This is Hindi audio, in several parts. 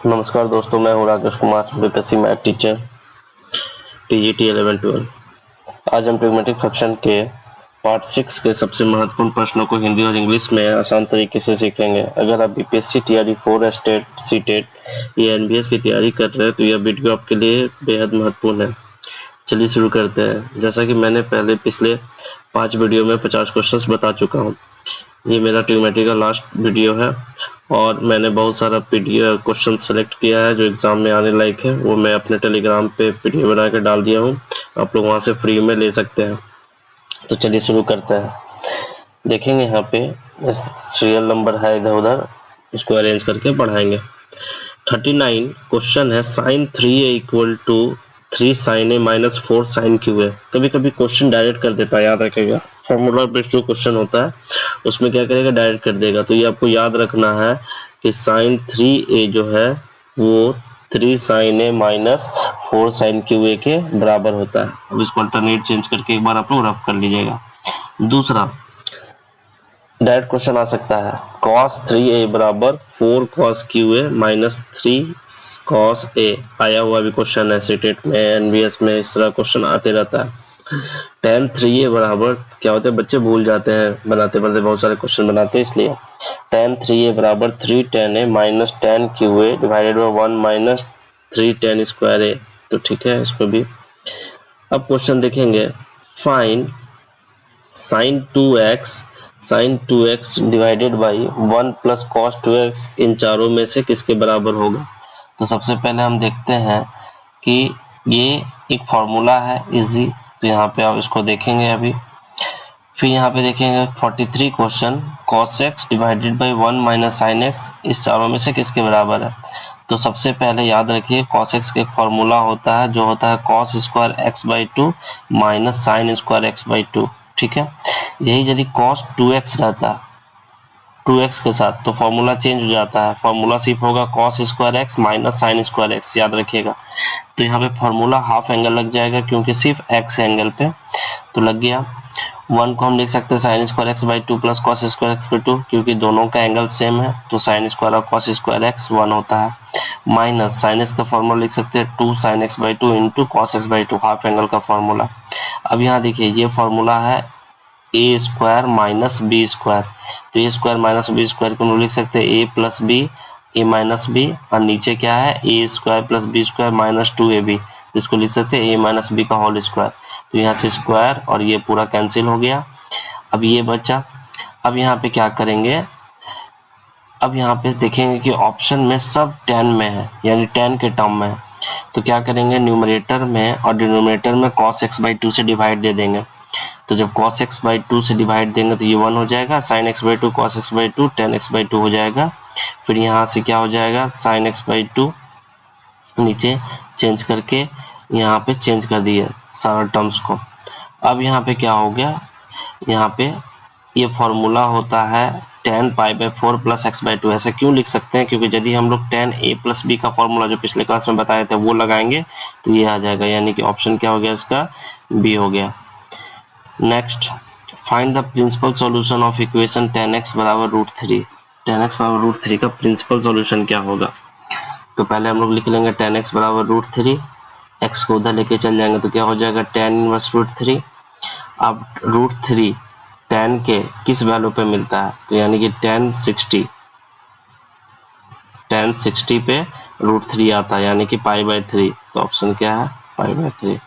नमस्कार दोस्तों, मैं हूं Rakesh Kumar, BPSC math teacher, TGT 11-12। आज हम ट्रिग्नोमेट्रिक फ्रैक्शन के पार्ट 6 के सबसे महत्वपूर्ण प्रश्नों को हिंदी और इंग्लिश में आसान तरीके से सीखेंगे। अगर आप बीपीएससी टीआरई 4 स्टेट सीटेट या एनबीएस की तैयारी कर रहे हैं तो यह वीडियो आपके लिए बेहद महत्वपूर्ण है। चलिए शुरू करते हैं। जैसा कि मैंने पहले पिछले 5 वीडियो में 50 क्वेश्चंस बता चुका हूं। ये मेरा ट्रिग्नोमेट्री का लास्ट वीडियो है और मैंने बहुत सारा पीडीएफ क्वेश्चन सेलेक्ट किया है जो एग्जाम में आने लायक है। वो मैं अपने टेलीग्राम पे पीडीएफ बना के डाल दिया हूँ, आप लोग वहाँ से फ्री में ले सकते हैं। तो चलिए शुरू करते हैं। देखेंगे यहाँ पे सीरियल नंबर है इधर उधर, इसको अरेंज करके पढ़ाएंगे। 39 क्वेश्चन है sin 3a equal to 3 sin a minus 4 sin q है। कभी कभी क्वेश्चन डायरेक्ट कर देता है, याद रखेगा। फॉर्मूला बेस्ड जो क्वेश्चन होता है उसमें क्या करेगा, डायरेक्ट कर देगा। तो ये आपको याद रखना है कि sin 3a जो है वो 3 sin a minus 4 sin qa के बराबर होता है। अब इसको अल्टरनेट चेंज करके एक बार आप लोग रफ कर लीजिएगा। दूसरा डायरेक्ट क्वेश्चन आ सकता है cos 3a बराबर 4 cos qa minus 3 cos a। आया हुआ भी क्वेश्चन है सीटेट में, एनबीएस में, इस तरह क्वेश्चन आते रहता है। tan 3a बराबर क्या होता है, बच्चे भूल जाते हैं, बनाते पढ़ते बहुत सारे क्वेश्चन बनाते हैं, इसलिए tan 3a बराबर 3 tan a minus tan qa divided by 1 minus 3 tan square a। तो ठीक है, इसको भी। अब क्वेश्चन देखेंगे, find sin 2x divided by 1 plus cos 2x इन चारों में से किसके बराबर होगा। तो सबसे पहले हम देखते हैं कि ये एक फॉर्मूला है इजी, तो यहाँ पे आप इसको देखेंगे अभी। फिर यहाँ पे देखेंगे 43 question cos x divided by 1 minus sin x इस चारों में से किसके बराबर है। तो सबसे पहले याद रखिए cos x का एक फॉर्मूला होता है जो होता है cos square x by 2 minus sin square x by 2। ठीक है, यही यदि cos 2x रहता 2x के साथ तो फॉर्मूला चेंज हो जाता है, फॉर्मूला सिर्फ होगा cos square x minus sin square x, याद रखिएगा। तो यहाँ पे फॉर्मूला हाफ एंगल लग जाएगा क्योंकि सिर्फ x एंगल पे, तो लग गया। 1 को हम लिख सकते हैं sin square x by 2 plus cos square x by 2, क्योंकि दोनों का एंगल सेम है तो sin स्क्वायर और cos स्क्वायर x 1 होता है। माइनस sin x का फॉर्मूला लिख सकते हैं 2 sin x by 2 into cos x by 2, half angle का फॉर्मूला। अब यहाँ देखिए ये फॉर्मूला है A square minus B square, तो ए स्क्वायर माइनस बी स्क्वायर को हम लिख सकते हैं A plus B, A minus B, और नीचे क्या है A square plus B square minus 2ab, इसको लिख सकते हैं ए माइनस बी का होल स्क्वायर। तो यहाँ से स्क्वायर और ये पूरा कैंसिल हो गया। अब ये बचा। अब यहाँ पे क्या करेंगे, अब यहाँ पे देखेंगे कि ऑप्शन में सब 10 में है, यानी 10 के टर्म में है। तो क्या करेंगे, न्यूमरेटर में और डिनोमिनेटर में cos x बाई 2 से डिवाइड दे देंगे। तो जब cos x बाई 2 से डिवाइड देंगे तो ये 1 हो जाएगा, sin x by 2 cos x by 2 tan x by 2 हो जाएगा। फिर यहाँ से क्या हो जाएगा, sin x बाई 2 नीचे चेंज करके यहाँ पे चेंज कर दिए सारा टर्म्स को। अब यहाँ पे क्या हो गया, यहाँ पे ये फॉर्मूला होता है tan pi by 4 plus x by 2। ऐसा क्यों लिख सकते हैं, क्योंकि यदि हम लोग tan a प्लस बी का फॉर्मूला जो पिछले क्लास में बताए थे वो लगाएंगे तो ये आ जाएगा, यानी कि ऑप्शन क्या हो गया इसका, बी हो गया। Next, find the principal solution of equation tan x बराबर √3। tan x बराबर √3 का प्रिंसिपल सॉल्यूशन क्या होगा। तो पहले हम लोग लिख लेंगे tan x बराबर √3, x को उधर लेके चल जाएंगे तो क्या हो जाएगा tan इनवर्स √3। अब √3 tan के किस वैल्यू पे मिलता है, तो यानी कि tan 60 पे √3 आता है, यानी कि पाई बाई 3। तो ऑप्शन क्या है, पाई बाई 3।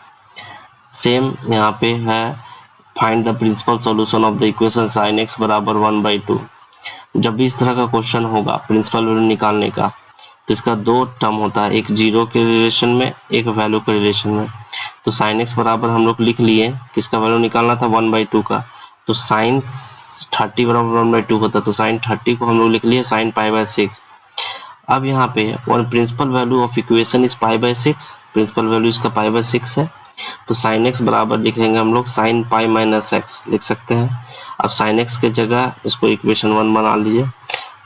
सेम यहाँ पे है, find the principal solution of the equation sin x बराबर 1/2। जब भी इस तरह का क्वेश्चन होगा प्रिंसिपल वैल्यू निकालने का तो इसका दो टर्म होता है, एक जीरो के रिलेशन में, एक वैल्यू के रिलेशन में। तो sin x बराबर हम लोग लिख लिए, किसका वैल्यू निकालना था, 1/2 का। तो sin 30 बराबर 1/2 होता है, तो sin 30 को हम लोग लिख लिए sin पाई बाई 6। अब यहाँ पे one principal value of equation is pi by 6, principal value इसका पाई बाई 6 है। तो sin x बराबर लिख लेंगे हम लोग sin पाई माइनस x लिख सकते हैं। अब sin x के जगह इसको इक्वेशन 1 बना लीजिए,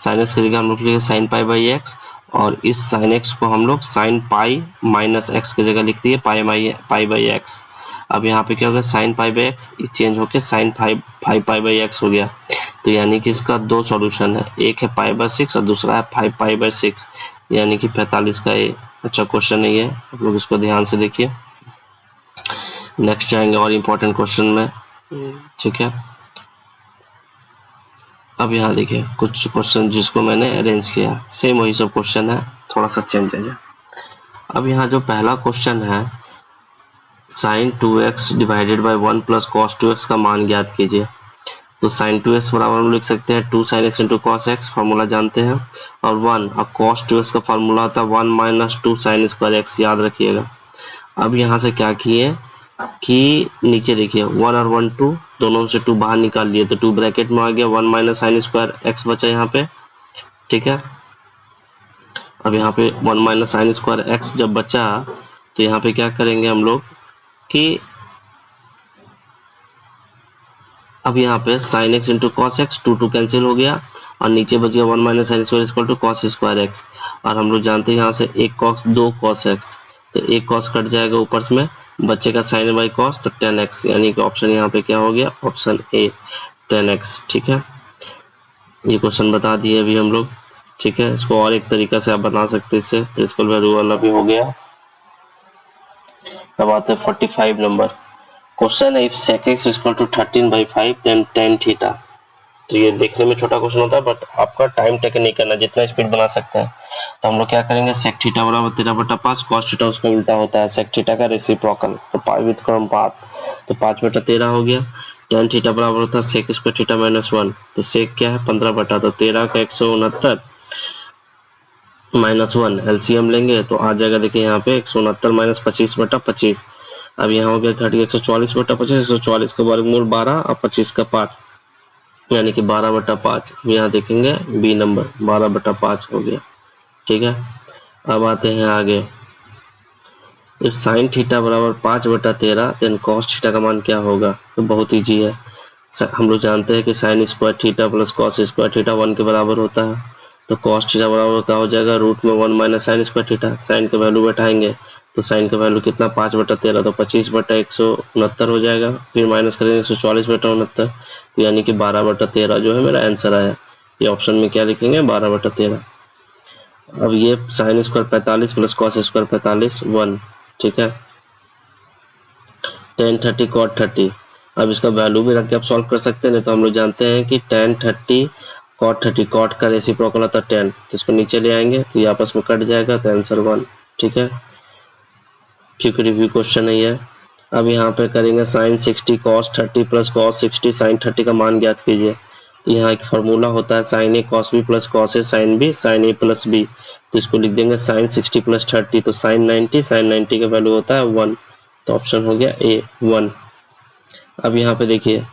sin x की जगह हम लोग लिखेंगे sin पाई बाई x, और इस sin x को हम लोग sin पाई माइनस x की जगह लिख दिए पाई बाई x। अब यहाँ पे क्या हो गया, sin pi by x change होकर sin पाई बाई x हो गया। तो यानी कि इसका दो सॉल्यूशन है, एक है पाई बाई 6 और दूसरा है 5 पाई बाई 6। यानी कि 45 का ए। अच्छा क्वेश्चन है ये, आप लोग इसको ध्यान से देखिए। नेक्स्ट जाएंगे और इम्पोर्टेंट क्वेश्चन में, ठीक है। अब यहाँ देखिए कुछ क्वेश्चन जिसको मैंने अरेंज किया, सेम वही सब क्वेश्चन है, थोड़ा सा चेंज है। अब यहाँ जो पहला क्वेश्चन है, sin 2x divided by 1 plus cos 2x का मान ज्ञात कीजिए। तो sin 2x बराबर हम लिख सकते हैं 2 sin x into cos x, formula जानते हैं, और 1, अब cos 2x का फार्मूला होता है 1 माइनस 2 sin स्क्वायर x, याद रखिएगा। अब यहाँ से क्या किए कि नीचे देखिए 1 और 1 2, दोनों से 2 बाहर निकाल लिए तो 2 ब्रैकेट में आ गया, 1 माइनस साइन स्क्वायर x बचा यहाँ पे, ठीक है। अब यहाँ पे 1 माइनस साइन स्क्वायर x जब बचा तो यहाँ पे क्या करेंगे हम लोग कि अब यहाँ पे sin x into cos x, 2 cancel हो गया और नीचे बच गया 1 minus sine square equal to cos square x. और हम लोग जानते हैं यहाँ से एक कॉस 2 कॉस एक्स, तो एक कॉस कट जाएगा ऊपर में, बच्चे का साइन बाई कॉस, तो 10x, यानी कि ऑप्शन यहाँ पे क्या हो गया, ऑप्शन ए 10x, ठीक है। ये क्वेश्चन बता दिए अभी हम लोग, ठीक है। इसको और एक तरीका से आप बना सकते हैं, इससे प्रिंसिपल वैल्यू वाला भी हो गया। अब आते हैं 45 नंबर क्वेश्चन है, if sec x equal to 13/5 then tan theta. तो ये देखने में छोटा क्वेश्चन होता है, बट आपका टाइम टेकन नहीं करना, जितना स्पीड बना सकते हैं। तो हम लोग क्या करेंगे, sec थीटा बराबर 13/5, cos थीटा उसका उल्टा होता है, sec थीटा का रेसिप्रोकल, तो पाई विद क्रम पाथ, तो 5/13 हो गया। tan थीटा बराबर होता है sec स्क्वायर थीटा माइनस 1, तो sec क्या है 15 तो 13 का 169 माइनस 1, एलसीएम लेंगे तो आ जाएगा, देखिए यहाँ पे 169 माइनस 25/25। अब यहाँ हो गया घट गया 140/25, 140 का वर्गमूल 12 और 25 का 5, यानी कि 12/5। यहाँ देखेंगे बी नंबर 12/5 हो गया, ठीक है। अब आते हैं आगे, इफ साइन थीटा बराबर 5/13 देन कॉस थीटा का मान क्या होगा। तो बहुत ईजी है, हम लोग जानते हैं कि sign square theta plus cos square theta 1 के बराबर होता है, तो कॉस थीटा बराबर क्या हो जाएगा, रूट में 1 minus sine square theta, sine का वैल्यू बैठाएंगे तो साइन का वैल्यू कितना 5/13, तो 25/169 हो जाएगा, फिर माइनस करेंगे 140/69, तो यानी कि 12/13 जो है मेरा आंसर आया। ये ऑप्शन में क्या लिखेंगे 12/13। अब ये sine square 45 plus cos square 45 1, ठीक है। tan 30 cot 30, अब इसका वैल्यू भी रख के आप सॉल्व कर सकते हैं, नहीं तो हम लोग जानते हैं कि tan 30 cot 30, cot का रेसिप्रोकल होता है 10, तो इसको नीचे ले आएंगे तो ये आपस में कट जाएगा, तो आंसर 1, ठीक है। क्विक रिव्यू क्वेश्चन है ये। अब यहाँ पे करेंगे sin 60 cos 30 plus cos 60 sin 30 का मान ज्ञात कीजिए। तो यहाँ एक फार्मूला होता है sin a cos b plus cos a sin b sin a plus b, तो इसको लिख देंगे sin 60 प्लस 30, तो sin 90 का वैल्यू होता है 1, तो ऑप्शन हो गया ए 1। अब यहाँ पे देखिए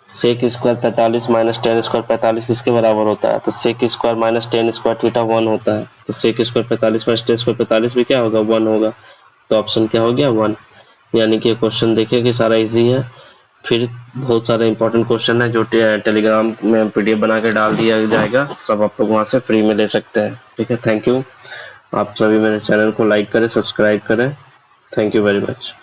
sec square 45 minus tan square 45 किसके बराबर होता है, तो sec square minus tan square theta 1 होता है, तो sec square 45 minus tan square 45 भी क्या होगा 1 होगा, तो ऑप्शन क्या हो गया 1। यानी कि क्वेश्चन देखिए कि सारा इजी है। फिर बहुत सारे इंपॉर्टेंट क्वेश्चन है जो टेलीग्राम में पीडीएफ बना के डाल दिया जाएगा, सब आप लोग वहाँ से फ्री में ले सकते हैं, ठीक है। थैंक यू, आप सभी मेरे चैनल को लाइक करें, सब्सक्राइब करें, थैंक यू वेरी मच।